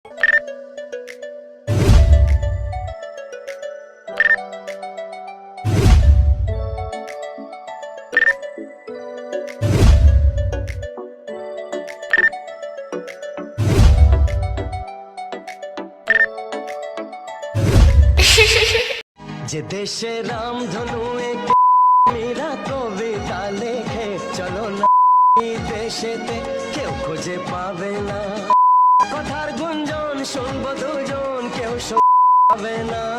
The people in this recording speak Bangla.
যে দেশে রামধনু এঁকে মীরা কবিতা লেখে, চলো না এই দেশেতে কেউ খুঁজে পাবে না। কথার গুঞ্জন শুনবো দুজন, কেউ পাবে না।